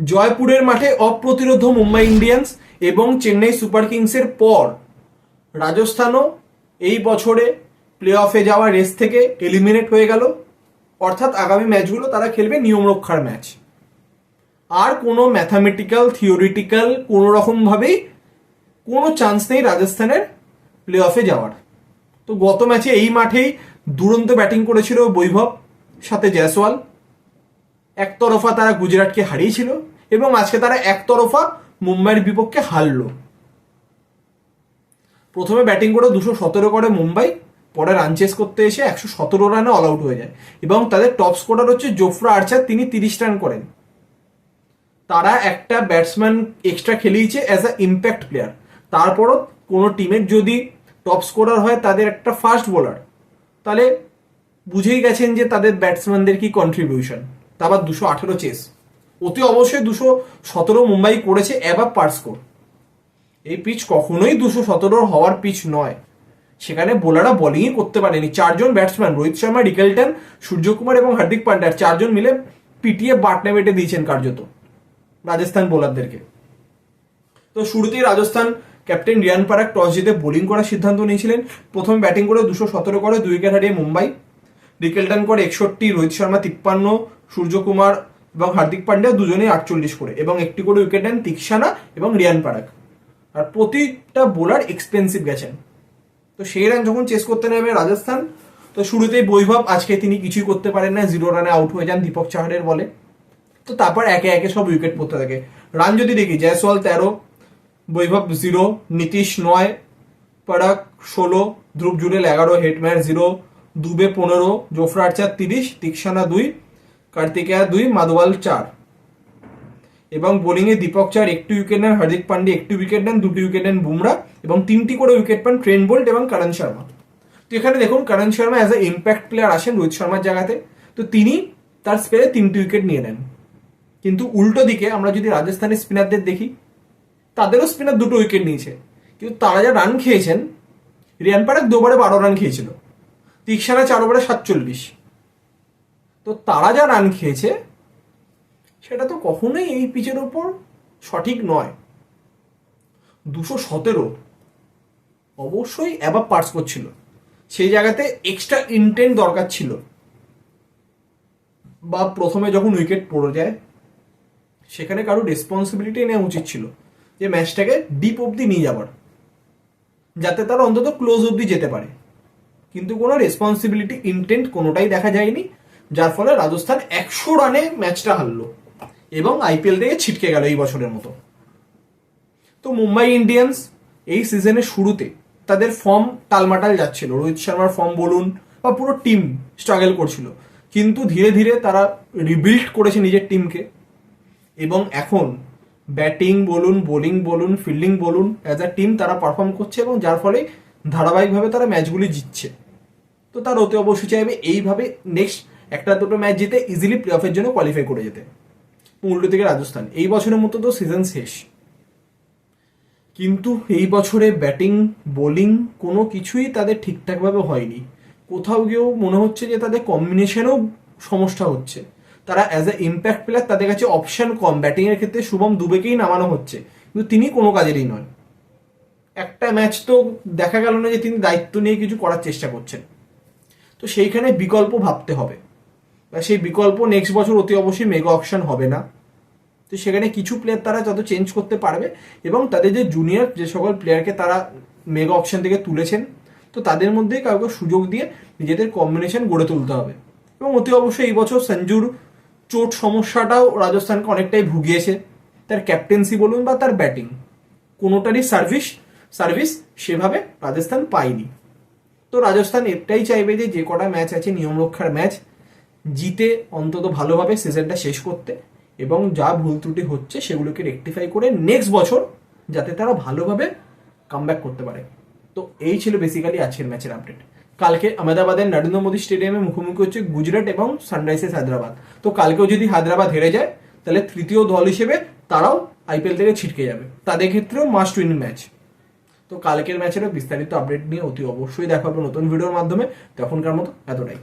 জয়পুরের মাঠে অপ্রতিরোধ মুম্বাই ইন্ডিয়ান্স এবং চেন্নাই সুপার কিংসের পর রাজস্থানও এই বছরে প্লে অফে যাওয়ার রেস থেকে এলিমিনেট হয়ে গেল। অর্থাৎ আগামী ম্যাচগুলো তারা খেলবে নিয়ম রক্ষার ম্যাচ। আর কোনো ম্যাথামেটিক্যাল থিওরিটিক্যাল কোনো রকমভাবেই কোনো চান্স নেই রাজস্থানের প্লে অফে যাওয়ার। তো গত ম্যাচে এই মাঠেই দুরন্ত ব্যাটিং করেছিল বৈভব সাথে জয়সওয়াল। একতরফা তারা গুজরাটকে হারিয়েছিল এবং আজকে তারা একতরফা মুম্বাইয়ের বিপক্ষে হারলো। প্রথমে ব্যাটিং করে 217 করে মুম্বাই, পরে রান চেস করতে এসে 117 রানে অল আউট হয়ে যায় এবং তাদের টপ স্কোরার হচ্ছে জোফরা আর্চার, তিনি 30 রান করেন। তারা একটা ব্যাটসম্যান এক্সট্রা খেলিয়েছে অ্যাজ আ ইম্প্যাক্ট প্লেয়ার। তারপরও কোনো টিমের যদি টপ স্কোরার হয় তাদের একটা ফাস্ট বোলার, তাহলে বুঝেই গেছেন যে তাদের ব্যাটসম্যানদের কি কন্ট্রিবিউশন। তা আবার 218 চেস, অতি অবশ্যই 217 মুম্বাই করেছে অ্যাবাভ পার স্কোর। এই পিচ কখনোই 217 হওয়ার পিচ নয়। সেখানে বোলাররা বোলিংই করতে পারেনি। 4 জন ব্যাটসম্যান রোহিত শর্মা, রিকেলটন, সূর্যকুমার এবং হার্দিক পান্ডিয়া 4 জন মিলে পিটিয়ে বাটনে বেটে দিয়েছেন কার্যত রাজস্থান বোলারদেরকে। তো শুরুতেই রাজস্থান ক্যাপ্টেন রিয়ান পারাগ টস জিতে বোলিং করার সিদ্ধান্ত নিয়েছিলেন। প্রথমে ব্যাটিং করে 217 করে 2 উইকেট হারিয়ে মুম্বাই। রিকেলটন করে 61, রোহিত শর্মা 53, সূর্যকুমার এবং হার্দিক পান্ডিয়া দুজনেই 48 করে এবং একটি করে উইকেট নেন তিক্সানা এবং রিয়ান পারাগ। আর প্রতিটা বোলার এক্সপেন্সিভ গেছেন। তো সেই রান যখন চেস করতে নেবে রাজস্থান, তো শুরুতেই বৈভব আজকে তিনি কিছুই করতে পারেন না, 0 রানে আউট হয়ে যান দীপক চাহারের বলে। তো তারপর একে একে সব উইকেট পড়তে থাকে। রান যদি দেখি, জয়সওয়াল 13, বৈভব 0, নীতিশ 9, পারাগ 16, ধ্রুব জুরেল 11, হেটম্যার 0, দুবে 15, জোফরা আর্চার 30, তিক্সানা 2, কার্তিকেয়া 2, মাদওয়াল 4 এবং বোলিংয়ে দীপক চার 1টি উইকেট নেন, হার্দিক পান্ডিয়া 1টি উইকেট নেন, 2টি উইকেট নেন বুমরা এবং 3টি করে উইকেট পান ট্রেন্ট বোল্ট এবং করণ শর্মা। তো এখানে দেখুন Karan Sharma as a impact player আসেন রোহিত শর্মার জায়গাতে, তো তিনি তার স্পেলে 3টি উইকেট নিয়ে নেন। কিন্তু উল্টো দিকে আমরা যদি রাজস্থানের স্পিনারদের দেখি, তাদেরও স্পিনার 2টো উইকেট নিয়েছে, কিন্তু তারা যা রান খেয়েছেন, রিয়ান পারাগ 2 ওভারে 12 রান খেয়েছিল, তিক্সানা 4 ওভারে 47। তো তারা যা রান খেয়েছে সেটা তো কখনোই এই পিচের ওপর সঠিক নয়। 217 অবশ্যই অ্যাবাভ পার স্কোর ছিল, সেই জায়গাতে এক্সট্রা ইন্টেন্ট দরকার ছিল। বা প্রথমে যখন উইকেট পড়ে যায় সেখানে কারো রেসপন্সিবিলিটি নেওয়া উচিত ছিল যে ম্যাচটাকে ডিপ অবধি নিয়ে যাবার, যাতে তারা অন্তত ক্লোজ অবধি যেতে পারে। কিন্তু কোনো রেসপন্সিবিলিটি ইন্টেন্ট কোনোটাই দেখা যায়নি, যার ফলে রাজস্থান 100 রানে ম্যাচটা হারলো এবং আইপিএল থেকে ছিটকে গেল এই বছরের মতো। তো মুম্বাই ইন্ডিয়ান্স এই সিজনের শুরুতে তাদের ফর্ম টালমাটাল যাচ্ছিল, রোহিত শর্মার ফর্ম বলুন বা পুরো টিম স্ট্রাগল করছিল, কিন্তু ধীরে ধীরে তারা রিবিল্ড করেছে নিজের টিমকে এবং এখন ব্যাটিং বলুন, বোলিং বলুন, ফিল্ডিং বলুন, অ্যাজ আ টিম তারা পারফর্ম করছে এবং যার ফলে ধারাবাহিকভাবে তারা ম্যাচগুলি জিতছে। তো তার অতি অবশ্যই চাইবে এইভাবে নেক্সট 1-2 ম্যাচ জিতে ইজিলি প্লে অফের জন্য কোয়ালিফাই করে যেতে। উল্টো থেকে রাজস্থান এই বছরের মতো তো সিজন শেষ, কিন্তু এই বছরে ব্যাটিং বোলিং কোনো কিছুই তাদের ঠিকঠাকভাবে হয়নি। কোথাও গিয়েও মনে হচ্ছে যে তাদের কম্বিনেশনেও সমস্যা হচ্ছে। তারা অ্যাজ এ ইম্প্যাক্ট প্লেয়ার, তাদের কাছে অপশন কম। ব্যাটিংয়ের ক্ষেত্রে শুভম দুবেকেই নামানো হচ্ছে, কিন্তু তিনি কোনো কাজেরই নয়। একটা ম্যাচ তো দেখা গেল না যে তিনি দায়িত্ব নিয়ে কিছু করার চেষ্টা করছেন। তো সেইখানে বিকল্প ভাবতে হবে, সেই বিকল্প নেক্সট বছর অতি অবশ্যই মেগা অকশন হবে না। তো সেখানে কিছু প্লেয়ার তারা যত চেঞ্জ করতে পারবে এবং তাদের যে জুনিয়র যে সকল প্লেয়ারকে তারা মেগা অকশন থেকে তুলেছেন, তো তাদের মধ্যেই কাউকে সুযোগ দিয়ে নিজেদের কম্বিনেশন গড়ে তুলতে হবে। এবং অতি অবশ্যই এই বছর সঞ্জুর চোট সমস্যাটাও রাজস্থানকে অনেকটাই ভুগিয়েছে। তার ক্যাপ্টেন্সি বলুন বা তার ব্যাটিং, কোনোটারই সার্ভিস সেভাবে রাজস্থান পায়নি। তো রাজস্থান এটাই চাইবে যে কটা ম্যাচ আছে নিয়ম রক্ষার ম্যাচ জিতে অন্তত ভালোভাবে সিজনটা শেষ করতে এবং যা ভুল ত্রুটি হচ্ছে সেগুলোকে রেকটিফাই করে নেক্সট বছর যাতে তারা ভালোভাবে কামব্যাক করতে পারে। তো এই ছিল বেসিক্যালি আজকের ম্যাচের আপডেট। কালকে আহমেদাবাদের নরেন্দ্র মোদী স্টেডিয়ামে মুখোমুখি হচ্ছে গুজরাট এবং সানরাইজার্স হায়দ্রাবাদ। তো কালকেও যদি হায়দ্রাবাদ হেরে যায় তাহলে তৃতীয় দল হিসেবে তারাও আইপিএল থেকে ছিটকে যাবে, তাদের ক্ষেত্রেও মাস্ট উইন ম্যাচ। তো কালকের ম্যাচেরও বিস্তারিত আপডেট নিয়ে অতি অবশ্যই দেখা হবে নতুন ভিডিওর মাধ্যমে। তখনকার মতো এতটাই।